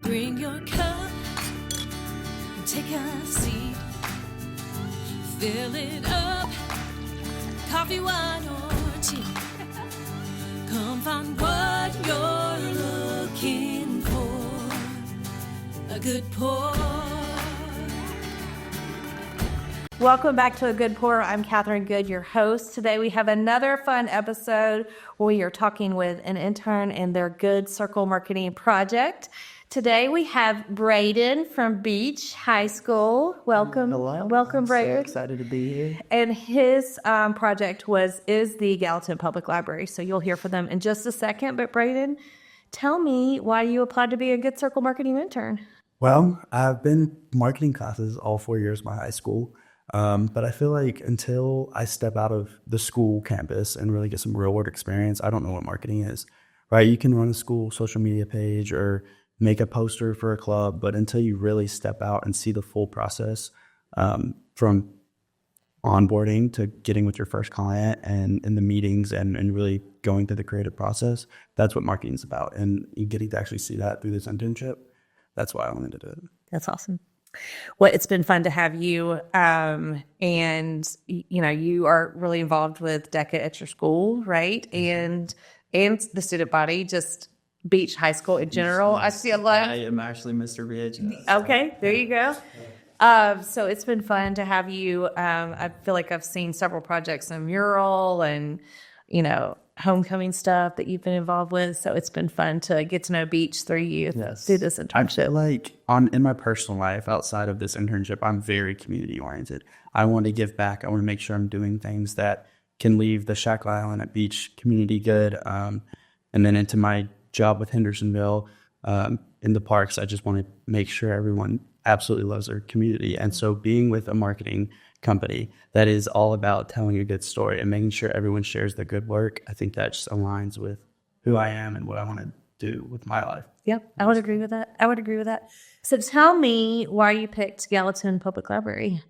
Bring your cup and take a seat. Fill it up, coffee, wine, or tea. Come find what you're looking for. A good pour. Welcome back to A Good Pour. I'm Kathryn Good, your host. Today we have another fun episode where we are talking with an intern and their Good Circle Marketing project. Today we have Braden from Beach High School. Welcome. Hello. Welcome, I'm Braden. So excited to be here. And his project is the Gallatin Public Library. So you'll hear from them in just a second. But Braden, tell me why you applied to be a Good Circle Marketing intern. Well, I've been marketing classes all 4 years of my high school. But I feel like until I step out of the school campus and really get some real world experience, I don't know what marketing is, right? You can run a school social media page or make a poster for a club, but until you really step out and see the full process, from onboarding to getting with your first client and in the meetings and really going through the creative process, that's what marketing is about. And you getting to actually see that through this internship, that's why I wanted to do it. That's awesome. Well, it's been fun to have you. And, you know, you are really involved with DECA at your school, right? And the student body, just Beach High School in general. I see a lot. I am actually Mr. Ridge. Okay, there you go. So it's been fun to have you. I feel like I've seen several projects, a mural and, you know, homecoming stuff that you've been involved with. So it's been fun to get to know Beach through you through this internship. I feel like in my personal life outside of this internship, I'm very community oriented. I want to give back. I want to make sure I'm doing things that can leave the Shackle Island at Beach community good. And then into my job with Hendersonville in the parks, I just want to make sure everyone absolutely loves their community. And so being with a marketing company that is all about telling a good story and making sure everyone shares the good work, I think that just aligns with who I am and what I want to do with my life. Yep, I would agree with that. So tell me why you picked Gallatin Public Library.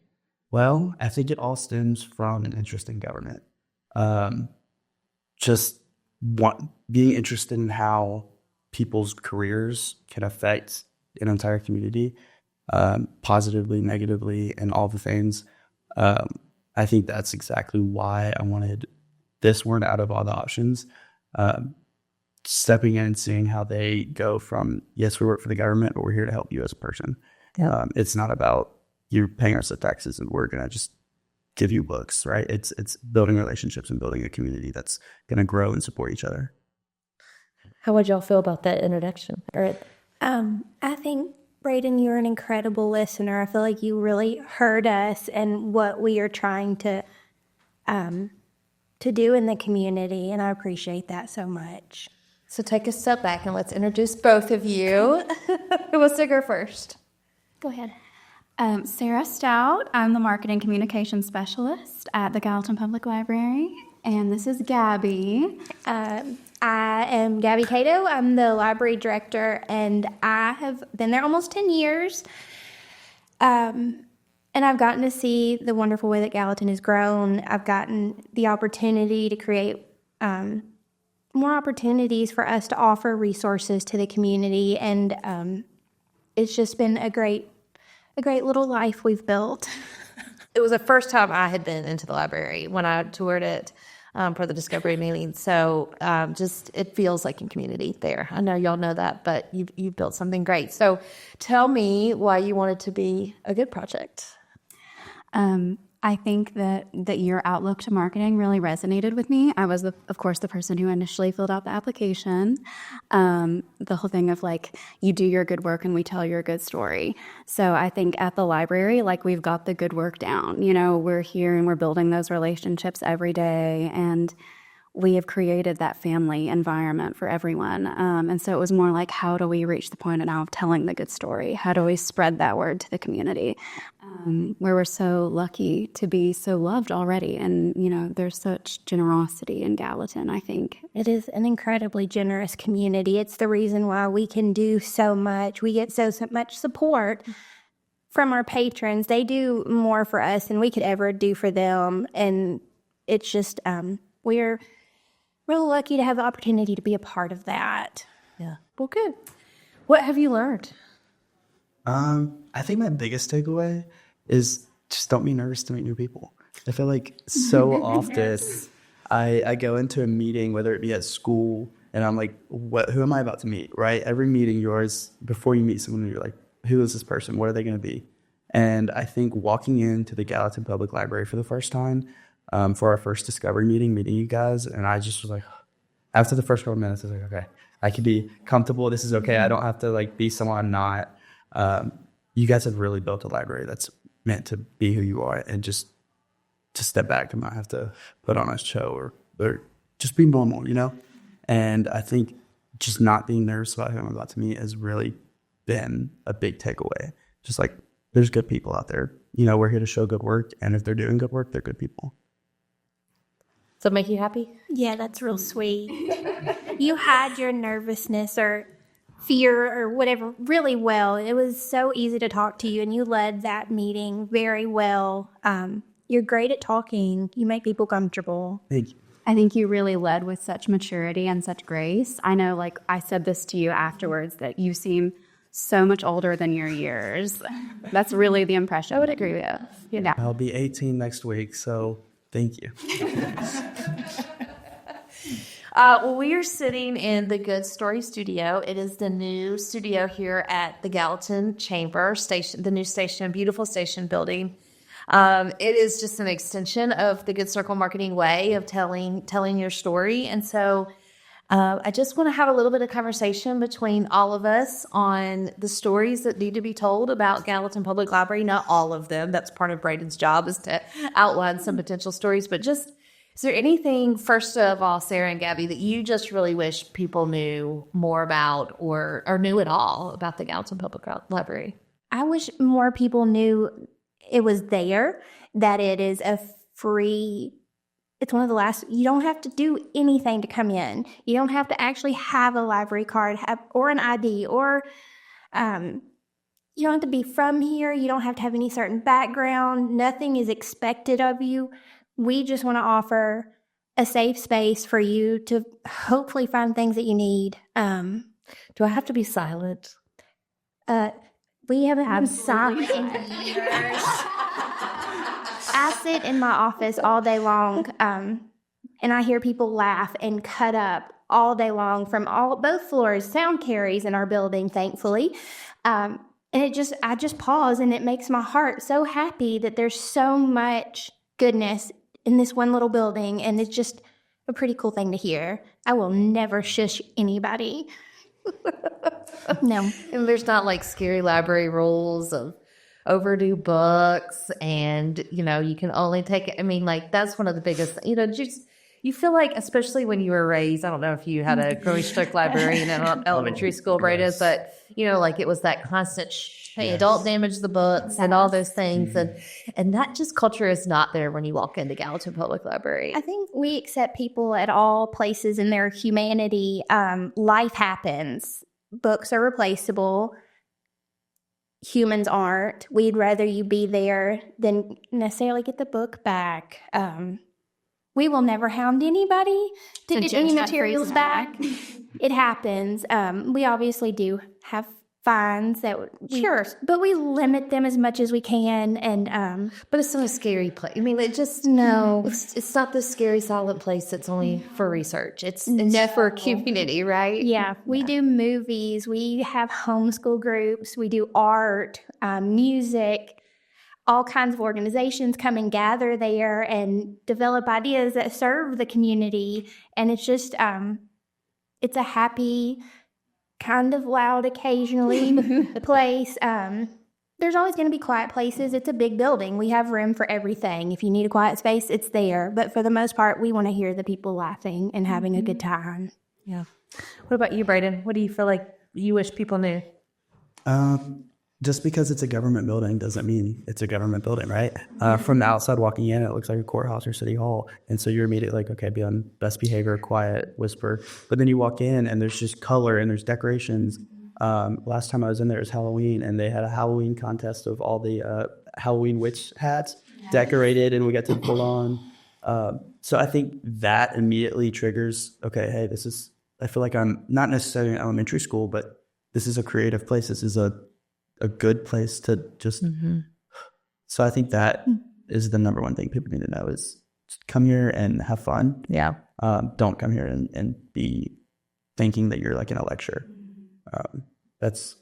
Well, I think it all stems from an interest in government. Being interested in how people's careers can affect an entire community, positively, negatively, and all the things. I think that's exactly why I wanted this one out of all the options. Stepping in and seeing how they go from, yes, we work for the government, but we're here to help you as a person. Yep. It's not about you're paying us the taxes and we're going to just give you books, right? It's building relationships and building a community that's going to grow and support each other. How would y'all feel about that introduction? I think, Braden, you're an incredible listener. I feel like you really heard us and what we are trying to do in the community, and I appreciate that so much. So take a step back and let's introduce both of you. Who wants to go first? Go ahead. Sarah Stout. I'm the Marketing Communications Specialist at the Gallatin Public Library, and this is Gabby. I am Gabby Cato. I'm the library director, and I have been there almost 10 years. And I've gotten to see the wonderful way that Gallatin has grown. I've gotten the opportunity to create more opportunities for us to offer resources to the community, and it's just been a great little life we've built. It was the first time I had been into the library when I toured it for the Discovery meeting. So just it feels like a community there. I know y'all know that, but you've built something great. So tell me why you wanted to be a good project. I think that your outlook to marketing really resonated with me. I was, of course, the person who initially filled out the application. The whole thing of like, you do your good work and we tell your good story. So I think at the library, like we've got the good work down. You know, we're here and we're building those relationships every day, and we have created that family environment for everyone. And so it was more like, how do we reach the point now of telling the good story? How do we spread that word to the community? Where we're so lucky to be so loved already. And, you know, there's such generosity in Gallatin, I think. It is an incredibly generous community. It's the reason why we can do so much. We get so much support from our patrons. They do more for us than we could ever do for them. And it's just, we're really lucky to have the opportunity to be a part of that. Yeah. Well, good. What have you learned? I think my biggest takeaway is just don't be nervous to meet new people. I feel like so often I go into a meeting, whether it be at school, and I'm like, who am I about to meet, right? Every meeting yours, before you meet someone, you're like, who is this person? What are they going to be? And I think walking into the Gallatin Public Library for the first time, for our first discovery meeting you guys, and I just was like, after the first couple of minutes, I was like, okay, I can be comfortable. This is okay. I don't have to like be someone I'm not. You guys have really built a library that's meant to be who you are, and just to step back and not have to put on a show or just be normal, you know? And I think just not being nervous about who I'm about to meet has really been a big takeaway. Just like, there's good people out there. You know, we're here to show good work, and if they're doing good work, they're good people. Does that make you happy? Yeah, that's real sweet. You had your nervousness or fear or whatever really well. It was so easy to talk to you, and you led that meeting very well. You're great at talking. You make people comfortable. Thank you. I think you really led with such maturity and such grace. I know, like, I said this to you afterwards, that you seem so much older than your years. That's really the impression. I would agree with you. Yeah. I'll be 18 next week, so thank you. Well, we are sitting in the Good Story Studio. It is the new studio here at the Gallatin Chamber Station, the new station, beautiful station building. It is just an extension of the Good Circle marketing way of telling your story. And so I just want to have a little bit of conversation between all of us on the stories that need to be told about Gallatin Public Library. Not all of them. That's part of Braden's job, is to outline some potential stories. But just, is there anything, first of all, Sarah and Gabby, that you just really wish people knew more about or knew at all about the Gallatin Public Library? I wish more people knew it was there, that it is a free, it's one of the last, you don't have to do anything to come in. You don't have to actually have a library card or an ID, or you don't have to be from here. You don't have to have any certain background. Nothing is expected of you. We just want to offer a safe space for you to hopefully find things that you need. Do I have to be silent? We haven't been silent in years. I sit in my office all day long, and I hear people laugh and cut up all day long from both floors. Sound carries in our building, thankfully. And I just pause, and it makes my heart so happy that there's so much goodness in this one little building, and it's just a pretty cool thing to hear. I will never shush anybody. No. And there's not like scary library rules of overdue books, and you can only take it. I mean, like, that's one of the biggest, just, you feel like, especially when you were raised, I don't know if you had a really strict librarian in elementary school, Braden, but like, it was that constant hey, don't damage the books and all those things, and that just culture is not there when you walk into Gallatin Public Library. I think we accept people at all places in their humanity. Life happens. Books are replaceable. Humans aren't. We'd rather you be there than necessarily get the book back. We will never hound anybody to get any materials back. It happens. We obviously do have fines that but we limit them as much as we can, and but it's not a scary place. I mean, it's not this scary silent place that's only for research. It's for community, right? Yeah, we do movies, we have homeschool groups, we do art, music. All kinds of organizations come and gather there and develop ideas that serve the community, and it's just it's a happy, kind of loud occasionally place. There's always going to be quiet places. It's a big building. We have room for everything. If you need a quiet space, it's there. But for the most part, we want to hear the people laughing and having a good time. Yeah. What about you, Braden? What do you feel like you wish people knew? Just because it's a government building doesn't mean it's a government building, right? From the outside walking in, it looks like a courthouse or city hall. And so you're immediately like, okay, be on best behavior, quiet, whisper. But then you walk in and there's just color and there's decorations. Last time I was in there, it was Halloween, and they had a Halloween contest of all the Halloween witch hats decorated, and we got to pull on. So I think that immediately triggers, okay, hey, I feel like I'm not necessarily in elementary school, but this is a creative place. This is a good place to just. So I think that is the number one thing people need to know is just come here and have fun. Yeah. Don't come here and be thinking that you're like in a lecture. That's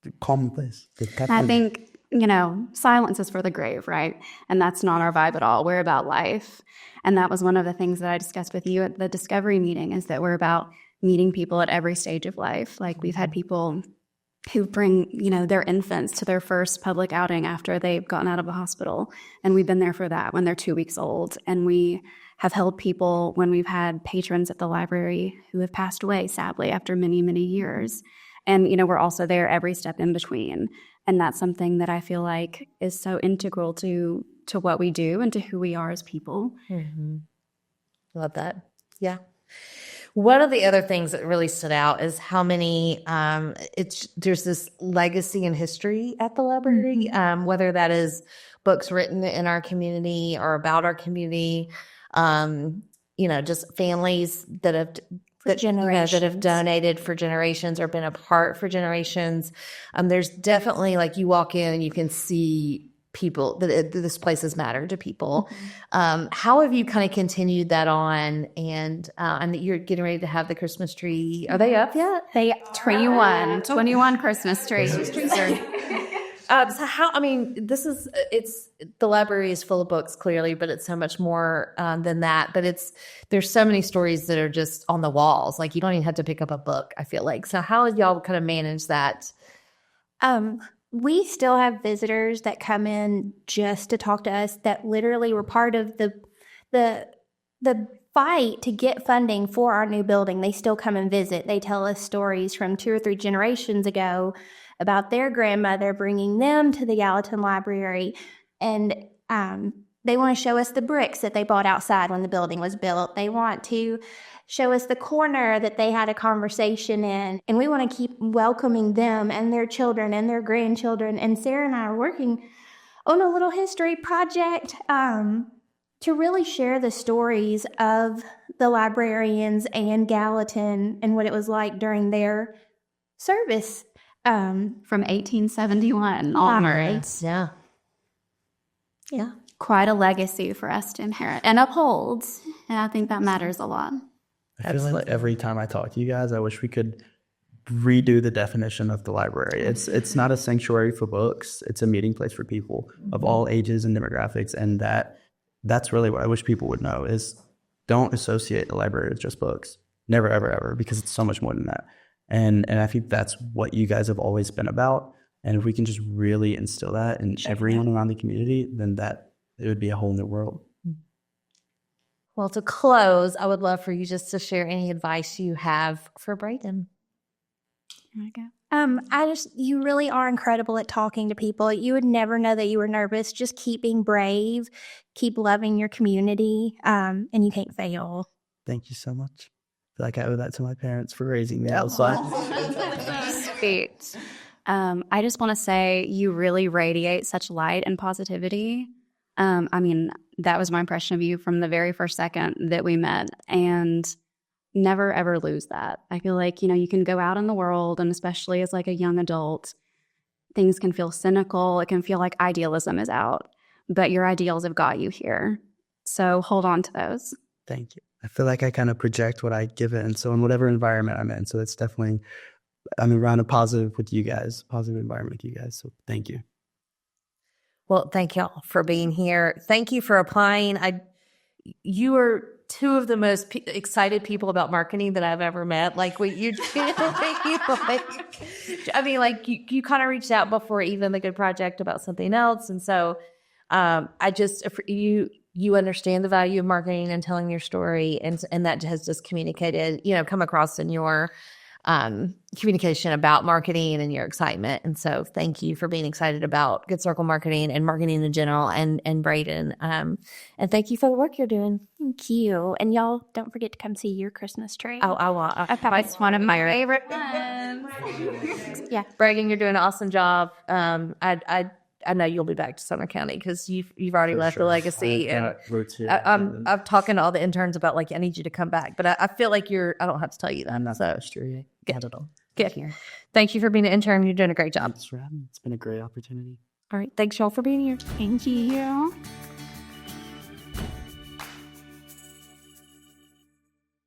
a calm place. I think, silence is for the grave, right? And that's not our vibe at all. We're about life. And that was one of the things that I discussed with you at the discovery meeting, is that we're about meeting people at every stage of life. Like, we've had people who bring, their infants to their first public outing after they've gotten out of the hospital. And we've been there for that when they're 2 weeks old. And we have held people when we've had patrons at the library who have passed away, sadly, after many, many years. And, we're also there every step in between. And that's something that I feel like is so integral to what we do and to who we are as people. Love that. Yeah. One of the other things that really stood out is how many there's this legacy and history at the library, whether that is books written in our community or about our community, just families that have donated for generations or been a part for generations. There's definitely, like, you walk in and you can see people that this place has mattered to people. How have you kind of continued that on? And you're getting ready to have the Christmas tree. Are they up yet? They 21 Christmas trees. So how? I mean, the library is full of books, clearly, but it's so much more than that. But there's so many stories that are just on the walls. Like, you don't even have to pick up a book, I feel like. So how have y'all kind of managed that? We still have visitors that come in just to talk to us that literally were part of the fight to get funding for our new building. They still come and visit. They tell us stories from 2 or 3 generations ago about their grandmother bringing them to the Gallatin Library. And they want to show us the bricks that they bought outside when the building was built. They want to show us the corner that they had a conversation in. And we want to keep welcoming them and their children and their grandchildren. And Sarah and I are working on a little history project to really share the stories of the librarians and Gallatin and what it was like during their service. From 1871 onwards. Yeah. Quite a legacy for us to inherit and uphold. And I think that matters a lot. I feel like every time I talk to you guys, I wish we could redo the definition of the library. It's not a sanctuary for books. It's a meeting place for people of all ages and demographics. And that's really what I wish people would know is don't associate the library with just books. Never, ever, ever, because it's so much more than that. And I think that's what you guys have always been about. And if we can just really instill that in everyone around the community, then it would be a whole new world. Well, to close, I would love for you just to share any advice you have for Braden. You really are incredible at talking to people. You would never know that you were nervous. Just keep being brave, keep loving your community, and you can't fail. Thank you so much. I feel like I owe that to my parents for raising me outside. Sweet. I just want to say you really radiate such light and positivity. That was my impression of you from the very first second that we met, and never, ever lose that. I feel like, you can go out in the world, and especially as like a young adult, things can feel cynical. It can feel like idealism is out, but your ideals have got you here. So hold on to those. Thank you. I feel like I kind of project what I give it. And so in whatever environment I'm in, so it's definitely, I'm around a positive environment with you guys. So thank you. Well, thank y'all for being here. Thank you for applying. You are 2 of the most excited people about marketing that I've ever met. Like what you do, you kind of reached out before even the Good Project about something else. And so you understand the value of marketing and telling your story. And that has just communicated, come across in your communication about marketing and your excitement. And so thank you for being excited about Good Circle marketing and marketing in general and Braden. And thank you for the work you're doing. Thank you. And y'all don't forget to come see your Christmas tree. Oh, I will. It's one of my favorite ones. Yeah. Braden, you're doing an awesome job. I know you'll be back to Sumner County because you've already left a legacy. And I'm talking to all the interns about I need you to come back. But I feel like I don't have to tell you that. I'm not so sure yet. Not at all. Good. Thank you for being an intern. You're doing a great job. Thanks for having me. It's been a great opportunity. All right. Thanks, y'all, for being here. Thank you.